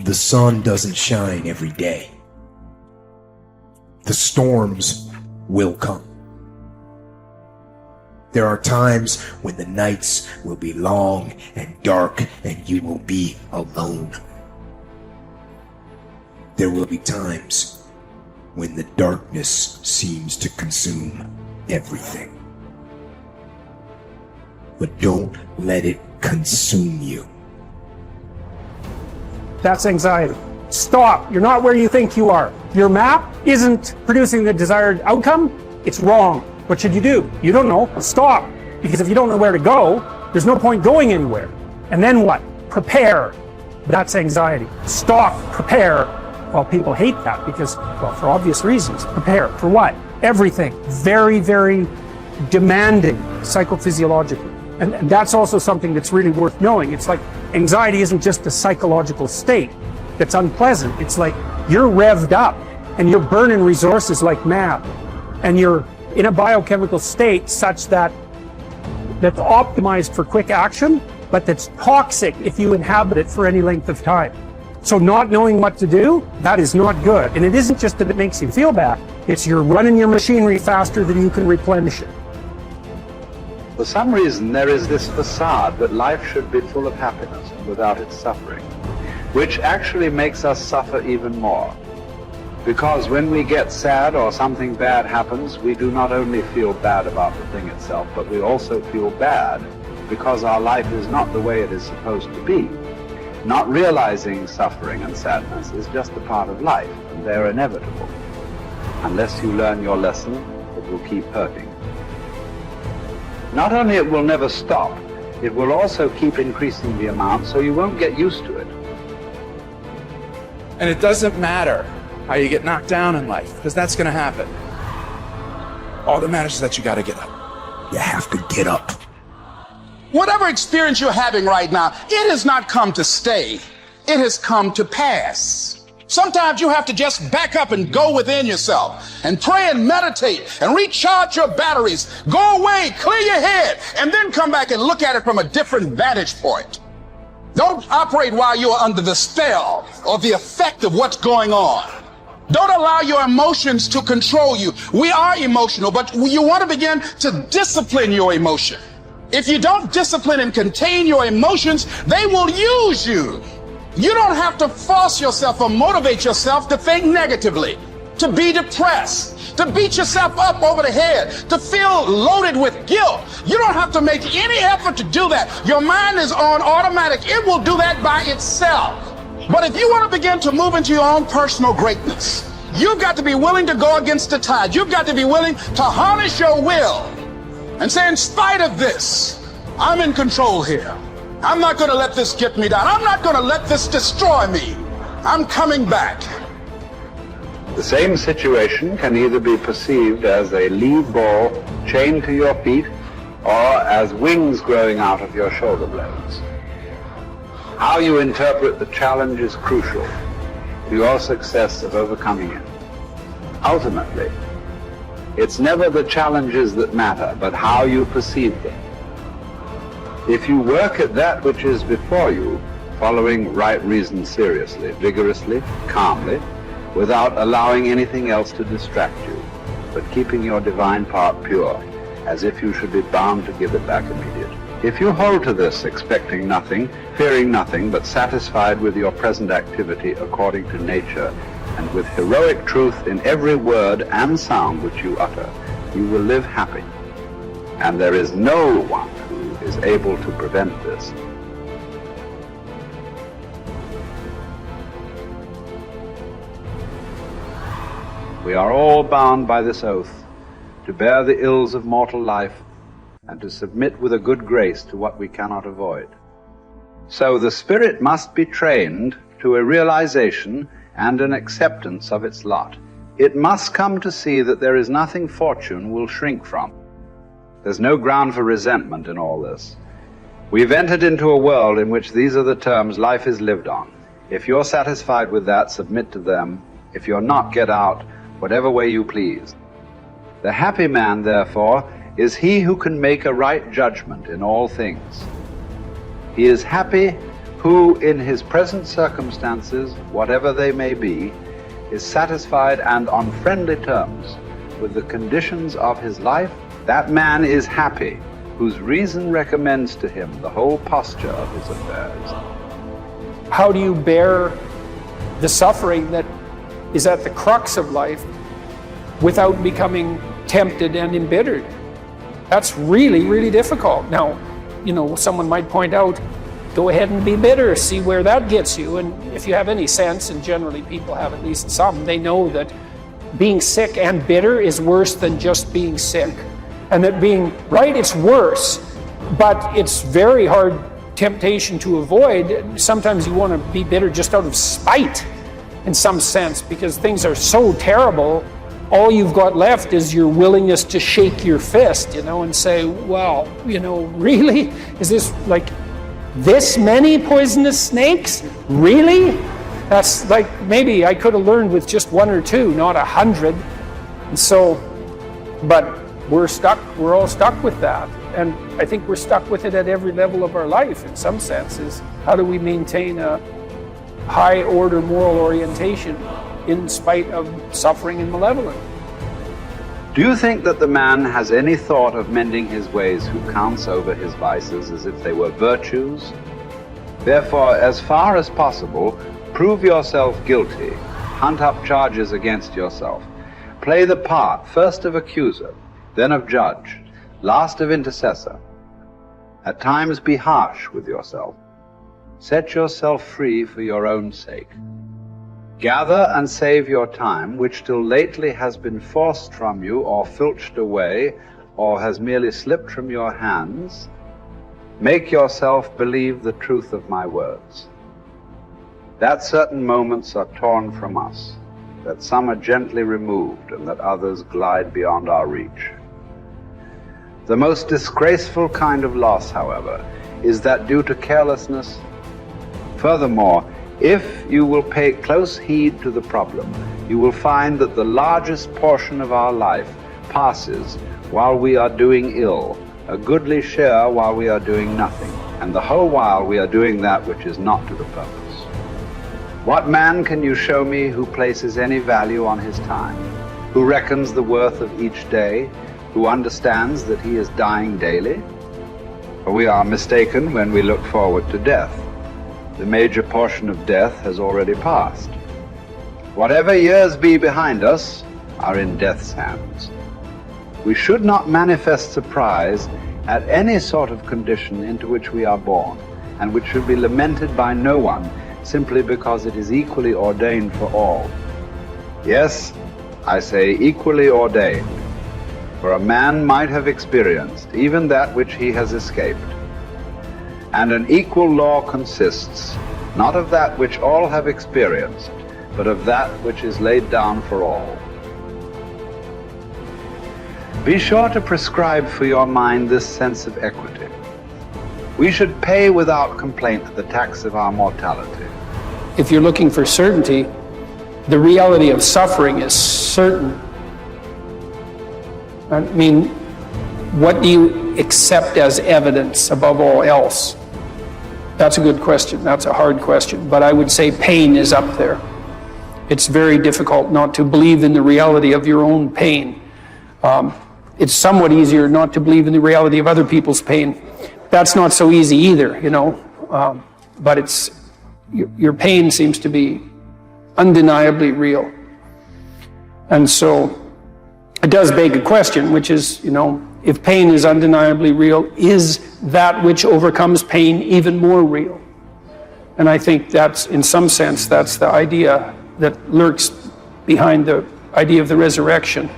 The sun doesn't shine every day. The storms will come. There are times when the nights will be long and dark and you will be alone. There will be times when the darkness seems to consume everything. But don't let it consume you. That's anxiety. Stop. You're not where you think you are. Your map isn't producing the desired outcome. It's wrong. What should you do? You don't know. Stop. Because if you don't know where to go, there's no point going anywhere. And then what? Prepare. That's anxiety. Stop. Prepare. Well, people hate that because, well, for obvious reasons. Prepare. For what? Everything. Very, very demanding psychophysiologically. And that's also something that's really worth knowing. It's like anxiety isn't just a psychological state that's unpleasant. It's like you're revved up and you're burning resources like mad. And you're in a biochemical state such that's optimized for quick action, but that's toxic if you inhabit it for any length of time. So not knowing what to do, that is not good. And it isn't just that it makes you feel bad. It's you're running your machinery faster than you can replenish it. For some reason, there is this facade that life should be full of happiness and without its suffering, which actually makes us suffer even more. Because when we get sad or something bad happens, we do not only feel bad about the thing itself, but we also feel bad because our life is not the way it is supposed to be. Not realizing suffering and sadness is just a part of life, and they're inevitable. Unless you learn your lesson, it will keep hurting. Not only it will never stop, it will also keep increasing the amount, so you won't get used to it. And it doesn't matter how you get knocked down in life, because that's going to happen. All that matters is that you got to get up. You have to get up. Whatever experience you're having right now, it has not come to stay. It has come to pass. Sometimes you have to just back up and go within yourself and pray and meditate and recharge your batteries. Go away, clear your head, and then come back and look at it from a different vantage point. Don't operate while you are under the spell or the effect of what's going on. Don't allow your emotions to control you. We are emotional, but you want to begin to discipline your emotion. If you don't discipline and contain your emotions, they will use you. You don't have to force yourself or motivate yourself to think negatively, to be depressed, to beat yourself up over the head, to feel loaded with guilt. You don't have to make any effort to do that. Your mind is on automatic. It will do that by itself. But if you want to begin to move into your own personal greatness, you've got to be willing to go against the tide. You've got to be willing to harness your will and say, in spite of this, I'm in control here. I'm not going to let this get me down. I'm not going to let this destroy me. I'm coming back. The same situation can either be perceived as a lead ball chained to your feet or as wings growing out of your shoulder blades. How you interpret the challenge is crucial to your success of overcoming it. Ultimately, it's never the challenges that matter, but how you perceive them. If you work at that which is before you, following right reason seriously, vigorously, calmly, without allowing anything else to distract you, but keeping your divine part pure, as if you should be bound to give it back immediately. If you hold to this, expecting nothing, fearing nothing, but satisfied with your present activity according to nature, and with heroic truth in every word and sound which you utter, you will live happy. And there is no one who is able to prevent this. We are all bound by this oath to bear the ills of mortal life and to submit with a good grace to what we cannot avoid. So the spirit must be trained to a realization and an acceptance of its lot. It must come to see that there is nothing fortune will shrink from. There's no ground for resentment in all this. We've entered into a world in which these are the terms life is lived on. If you're satisfied with that, submit to them. If you're not, get out, whatever way you please. The happy man, therefore, is he who can make a right judgment in all things. He is happy who in his present circumstances, whatever they may be, is satisfied and on friendly terms with the conditions of his life, that man is happy, whose reason recommends to him the whole posture of his affairs. How do you bear the suffering that is at the crux of life without becoming tempted and embittered? That's really, really difficult. Now, someone might point out, go ahead and be bitter, see where that gets you. And if you have any sense, and generally people have at least some, they know that being sick and bitter is worse than just being sick. And that being right, it's worse, but it's very hard temptation to avoid. Sometimes you want to be bitter just out of spite in some sense, because things are so terrible. All you've got left is your willingness to shake your fist, and say, well, really? Is this like this many poisonous snakes? Really? That's like, maybe I could have learned with just 1 or 2, not 100. And so, but we're all stuck with that. And I think we're stuck with it at every level of our life in some senses. How do we maintain a high order moral orientation in spite of suffering and malevolence? Do you think that the man has any thought of mending his ways who counts over his vices as if they were virtues? Therefore, as far as possible, prove yourself guilty, hunt up charges against yourself, play the part first of accuser, then of judge, last of intercessor. At times be harsh with yourself. Set yourself free for your own sake. Gather and save your time, which till lately has been forced from you or filched away, or has merely slipped from your hands. Make yourself believe the truth of my words, that certain moments are torn from us, that some are gently removed, and that others glide beyond our reach. The most disgraceful kind of loss, however, is that due to carelessness. Furthermore, if you will pay close heed to the problem, you will find that the largest portion of our life passes while we are doing ill, a goodly share while we are doing nothing, and the whole while we are doing that which is not to the purpose. What man can you show me who places any value on his time, who reckons the worth of each day, who understands that he is dying daily? For we are mistaken when we look forward to death. The major portion of death has already passed. Whatever years be behind us are in death's hands. We should not manifest surprise at any sort of condition into which we are born, and which should be lamented by no one, simply because it is equally ordained for all. Yes, I say equally ordained, for a man might have experienced even that which he has escaped. And an equal law consists not of that which all have experienced, but of that which is laid down for all. Be sure to prescribe for your mind this sense of equity. We should pay without complaint the tax of our mortality. If you're looking for certainty, the reality of suffering is certain. I mean, what do you accept as evidence above all else? That's a good question. That's a hard question. But I would say pain is up there. It's very difficult not to believe in the reality of your own pain. It's somewhat easier not to believe in the reality of other people's pain. That's not so easy either, but it's your pain seems to be undeniably real. And so it does beg a question, which is, if pain is undeniably real, is that which overcomes pain even more real? And I think that's, in some sense, that's the idea that lurks behind the idea of the resurrection.